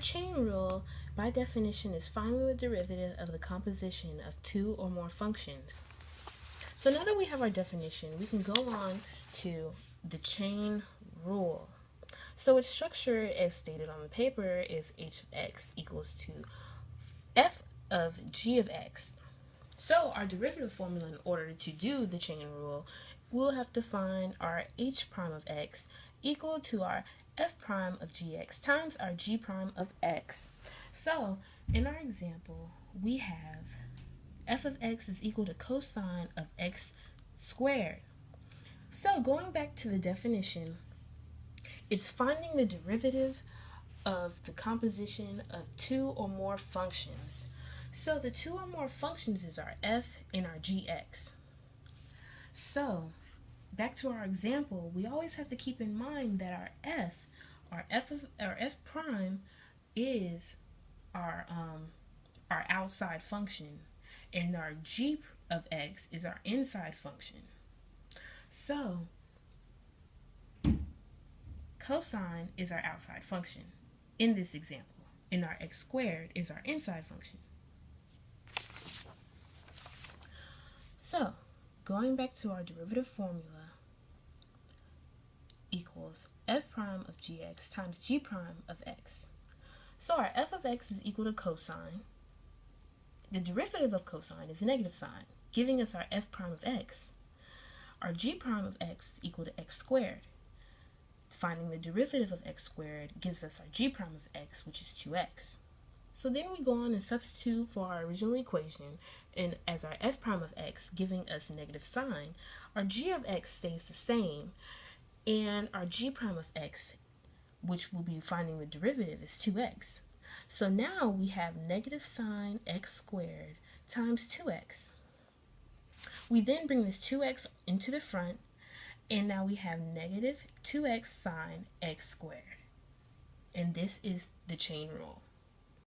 chain rule, by definition, is finding the derivative of the composition of two or more functions. So now that we have our definition, we can go on to the chain rule. So its structure, as stated on the paper, is h of x equals to f of g of x. So our derivative formula, in order to do the chain rule, we'll have to find our h prime of x equal to our f prime of gx times our g prime of x. So in our example, we have f of x is equal to cosine of x squared. So going back to the definition, it's finding the derivative of the composition of two or more functions. So the two or more functions is our f and our gx. So back to our example, we always have to keep in mind that our f prime is our outside function, and our g of x is our inside function. So cosine is our outside function in this example, and our x squared is our inside function. So going back to our derivative formula, equals f prime of gx times g prime of x. So our f of x is equal to cosine. The derivative of cosine is a negative sign, giving us our f prime of x. Our g prime of x is equal to x squared. Finding the derivative of x squared gives us our g prime of x, which is 2x. So then we go on and substitute for our original equation, and as our f prime of x giving us a negative sign, our g of x stays the same, and our g prime of x, which we'll be finding the derivative, is 2x. So now we have negative sign x squared times 2x. We then bring this 2x into the front, and now we have negative 2x sine x squared. And this is the chain rule.